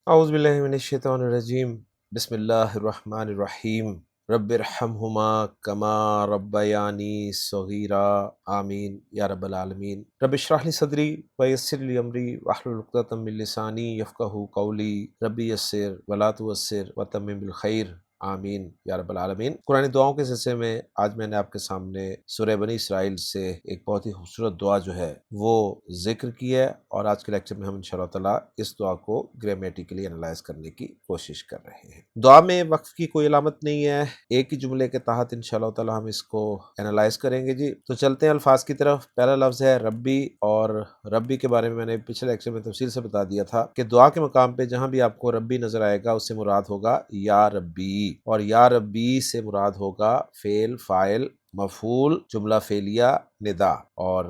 اعوذ باللہ من الشیطان الرجیم، بسم اللہ الرحمن الرحیم۔ رب ارحمہما کما ربیانی صغیرا، آمین یا رب العالمین۔ رب اشرح لی صدری ویسر لی امری واحلل عقدۃ من لسانی یفقہوا قولی، ربی یسر ولا تعسر وتمم بالخیر، آمین یا رب العالمین۔ قرآن دعاؤں کے سلسلے میں آج میں نے آپ کے سامنے سورہ بنی اسرائیل سے ایک بہت ہی خوبصورت دعا جو ہے وہ ذکر کی ہے، اور آج کے لیکچر میں ہم انشاءاللہ تعالیٰ اس دعا کو گرامیٹیکلی انالائز کرنے کی کوشش کر رہے ہیں۔ دعا میں وقف کی کوئی علامت نہیں ہے، ایک ہی جملے کے تحت انشاءاللہ تعالیٰ ہم اس کو انالائز کریں گے جی۔ تو چلتے ہیں الفاظ کی طرف۔ پہلا لفظ ہے ربی، اور ربی کے بارے میں نے پچھلے لیکچر میں تفصیل سے بتا دیا تھا کہ دعا کے مقام پہ جہاں بھی آپ کو ربی نظر آئے گا اس سے مراد ہوگا یا ربی، اور یا ربی سے مراد ہوگا فعل، فاعل، مفعول، جملہ فعلیہ، ندا، اور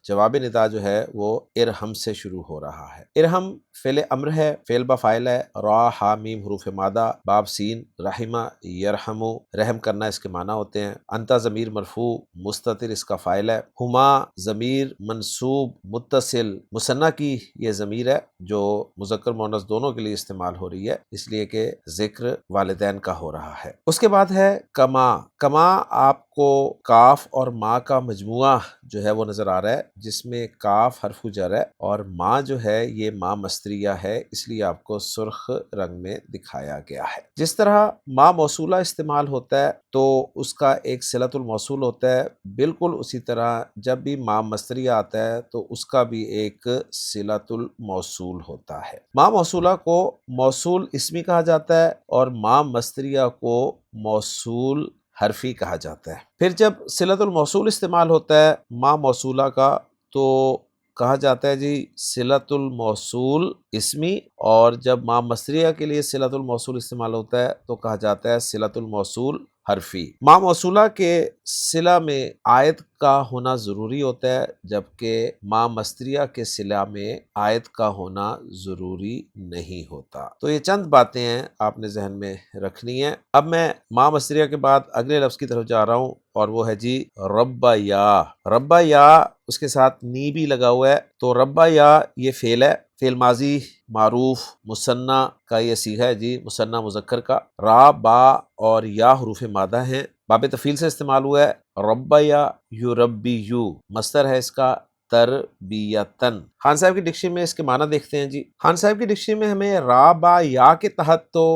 جواب ندا جو ہے وہ ارحم سے شروع ہو رہا ہے۔ ارحم فعل امر ہے، فعل با فاعل ہے، را ہا میم حروف مادہ، باب سین، رحمہ یرحمو، رحم کرنا اس کے معنی ہوتے ہیں۔ انتا ضمیر مرفوع، مستتر اس کا فاعل ہے۔ ہما ضمیر منصوب متصل، مثنیٰ کی یہ ضمیر ہے جو مذکر مؤنث دونوں کے لیے استعمال ہو رہی ہے، اس لیے کہ ذکر والدین کا ہو رہا ہے۔ اس کے بعد ہے کما۔ کما آپ کو کاف اور ما کا مجموعہ جو ہے وہ نظر آ رہا ہے، جس میں کاف حرف جر ہے اور ما جو ہے یہ ما مستریہ ہے، اس لیے آپ کو سرخ رنگ میں دکھایا گیا ہے۔ جس طرح ما موصولہ استعمال ہوتا ہے تو اس کا ایک صلۃ الموصول ہوتا ہے، بالکل اسی طرح جب بھی ما مستریہ آتا ہے تو اس کا بھی ایک صلۃ الموصول ہوتا ہے۔ ما موصولہ کو موصول اسمی کہا جاتا ہے اور ما مستریہ کو موصول حرفی کہا جاتا ہے۔ پھر جب صلۃ الموصول استعمال ہوتا ہے ما موصولہ کا تو کہا جاتا ہے جی صلۃ الموصول اسمی، اور جب ما مصریہ کے لیے صلۃ الموصول استعمال ہوتا ہے تو کہا جاتا ہے صلۃ الموصول حرفی۔ ما موصولہ کے صلہ میں آیت کا ہونا ضروری ہوتا ہے، جبکہ ما مصریہ کے صلہ میں آیت کا ہونا ضروری نہیں ہوتا۔ تو یہ چند باتیں ہیں آپ نے ذہن میں رکھنی ہیں۔ اب میں ما مصریہ کے بعد اگلے لفظ کی طرف جا رہا ہوں، اور وہ ہے جی ربا یا۔ ربا یا اس کے ساتھ نی بھی لگا ہوا ہے، تو ربا یا یہ فعل ہے، فعل ماضی معروف مثنیٰ کا یہ صیغہ ہے جی، مثنیٰ مذکر کا۔ را، با اور یا حروف مادہ ہیں، باب تفعیل سے استعمال ہوا ہے۔ ربا یا یربی یو، مصدر ہے اس کا تربیتن۔ خان صاحب کی ڈکشنری میں اس کے معنی دیکھتے ہیں جی۔ خان صاحب کی ڈکشنری میں ہمیں را، با، یا کے تحت تو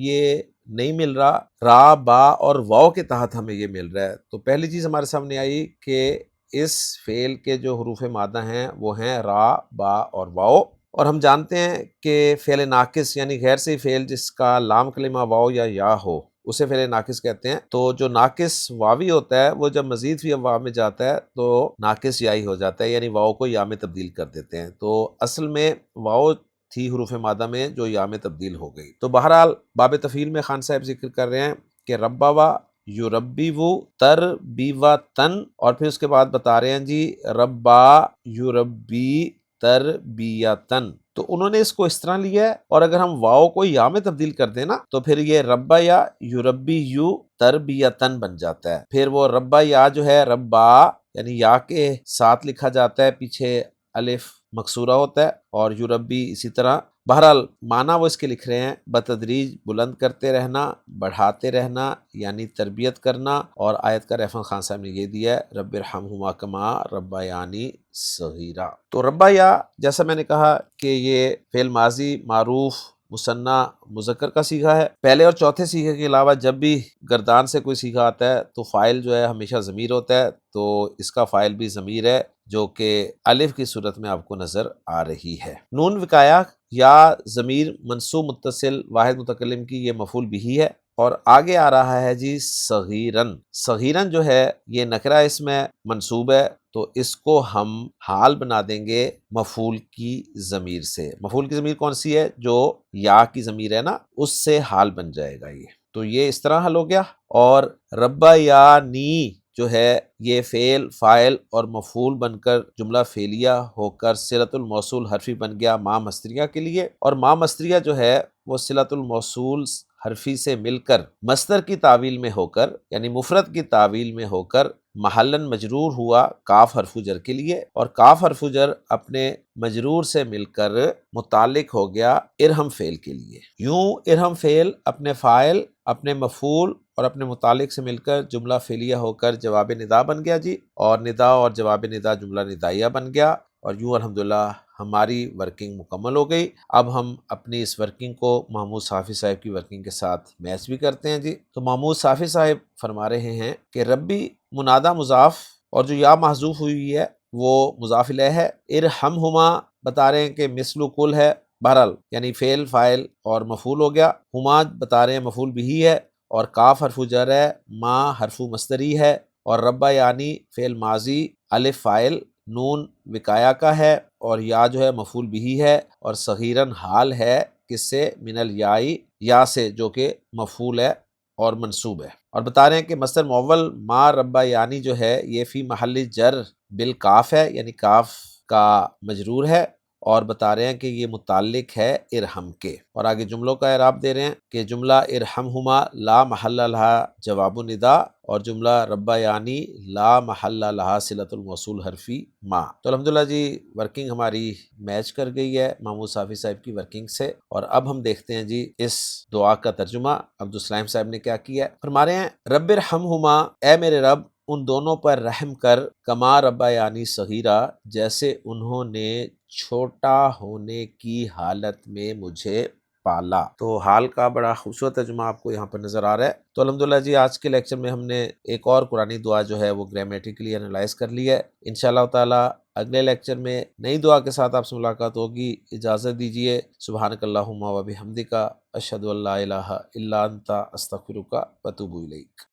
یہ نہیں مل رہا، را، با اور واو کے تحت ہمیں یہ مل رہا ہے۔ تو پہلی چیز ہمارے سامنے آئی کہ اس فعل کے جو حروف مادہ ہیں وہ ہیں را، با اور واو، اور ہم جانتے ہیں کہ فعل ناقص یعنی غیر صحیح فعل جس کا لام کلمہ واو یا ہو اسے فعل ناقص کہتے ہیں۔ تو جو ناقص واوی ہوتا ہے وہ جب مزید فی افواہ میں جاتا ہے تو ناقص یائی ہو جاتا ہے، یعنی واو کو یا میں تبدیل کر دیتے ہیں۔ تو اصل میں واو تھی حروف مادہ میں جو یا میں تبدیل ہو گئی۔ تو بہرحال باب تفعیل میں خان صاحب ذکر کر رہے ہیں کہ ربوا یوربی وو تربیوتن، اور پھر اس کے بعد بتا رہے ہیں جی ربا یوربی تربیتن۔ تو انہوں نے اس کو اس طرح لیا ہے، اور اگر ہم واو کو یا میں تبدیل کر دیں نا تو پھر یہ ربا یا یوربی یو تربیتن بن جاتا ہے۔ پھر وہ ربا یا جو ہے ربا یعنی یا کے ساتھ لکھا جاتا ہے، پیچھے الف مکسورہ ہوتا ہے، اور یوربی اسی طرح۔ بہرحال معنی وہ اس کے لکھ رہے ہیں بتدریج بلند کرتے رہنا، بڑھاتے رہنا یعنی تربیت کرنا، اور آیت کا ریفرنس خان صاحب نے یہ دیا ہے رب ارحمہما کما ربیانی صغیرا۔ تو ربا یا جیسا میں نے کہا کہ یہ فعل ماضی معروف مثنیٰ مذکر کا صیغہ ہے۔ پہلے اور چوتھے صیغے کے علاوہ جب بھی گردان سے کوئی صیغہ آتا ہے تو فاعل جو ہے ہمیشہ ضمیر ہوتا ہے، تو اس کا فاعل بھی ضمیر ہے جو کہ الف کی صورت میں آپ کو نظر آ رہی ہے۔ نون وقایا یا ضمیر منصوب متصل واحد متکلم کی یہ مفعول بھی ہے، اور آگے آ رہا ہے جی صغیرن۔ صغیرن جو ہے یہ نکرہ اسم ہے، منصوب ہے، تو اس کو ہم حال بنا دیں گے مفعول کی ضمیر سے۔ مفعول کی ضمیر کون سی ہے؟ جو یا کی ضمیر ہے نا، اس سے حال بن جائے گا یہ۔ تو یہ اس طرح حل ہو گیا۔ اور ربا یا نی جو ہے یہ فعل، فاعل اور مفعول بن کر جملہ فعلیہ ہو کر صلۃ الموصول حرفی بن گیا ما مستریہ کے لیے، اور ما مستریہ جو ہے وہ صلۃ الموصول حرفی سے مل کر مصدر کی تعویل میں ہو کر یعنی مفرد کی تعویل میں ہو کر محلن مجرور ہوا کاف حرف جر کے لیے، اور کاف حرف جر اپنے مجرور سے مل کر متعلق ہو گیا ارحم فعل کے لیے۔ یوں ارحم فعل اپنے فاعل، اپنے مفعول اور اپنے متعلق سے مل کر جملہ فعلیہ ہو کر جواب ندا بن گیا جی، اور ندا اور جواب ندا جملہ ندائیہ بن گیا، اور یوں الحمدللہ ہماری ورکنگ مکمل ہو گئی۔ اب ہم اپنی اس ورکنگ کو محمود صافی صاحب کی ورکنگ کے ساتھ میچ بھی کرتے ہیں جی۔ تو محمود صافی صاحب فرما رہے ہیں کہ ربی منادہ مضاف اور جو یا محذوف ہوئی ہے وہ مضاف الیہ ہے، ارحمہما بتا رہے ہیں کہ مثل کل ہے، بہرحال یعنی فعل فاعل اور مفعول ہو گیا، ہما بتا رہے ہیں مفعول بھی ہے، اور کاف حرف جر ہے، ما حرف مصدری ہے، اور ربا یعنی فعل ماضی، الف فاعل، نون وقایا کا ہے، اور یا جو ہے مفعول بھی ہے، اور صغیرن حال ہے کس سے؟ من الیائی، یا سے جو کہ مفعول ہے اور منصوب ہے۔ اور بتا رہے ہیں کہ مصدر معول ما ربا یعنی جو ہے یہ فی محل جر بالکاف ہے، یعنی کاف کا مجرور ہے، اور بتا رہے ہیں کہ یہ متعلق ہے ارحم کے، اور آگے جملوں کا اعراب دے رہے ہیں کہ جملہ ارحمہما لا محل لہا جواب ندا، اور جملہ ربا یعنی لا محل لہا صلۃ الموصول حرفی ما۔ تو الحمدللہ جی ورکنگ ہماری میچ کر گئی ہے محمود صافی صاحب کی ورکنگ سے، اور اب ہم دیکھتے ہیں جی اس دعا کا ترجمہ عبدالسلام صاحب نے کیا کیا ہے۔ فرما رہے ہیں رب ارحمہما، اے میرے رب ان دونوں پر رحم کر، کما ربا یعنی صغیرہ جیسے انہوں نے چھوٹا ہونے کی حالت میں مجھے پالا۔ تو حال کا بڑا خوبصورت ترجمہ آپ کو یہاں پر نظر آ رہا ہے۔ تو الحمدللہ جی آج کے لیکچر میں ہم نے ایک اور قرآنی دعا جو ہے وہ گرامیٹیکلی انالائز کر لی ہے۔ انشاءاللہ تعالی اگلے لیکچر میں نئی دعا کے ساتھ آپ سے ملاقات ہوگی۔ اجازت دیجیے۔ سبحانک اللہم و بحمدک، اشہد ان لا الہ الا انت، استغفرک و اتوب الیک۔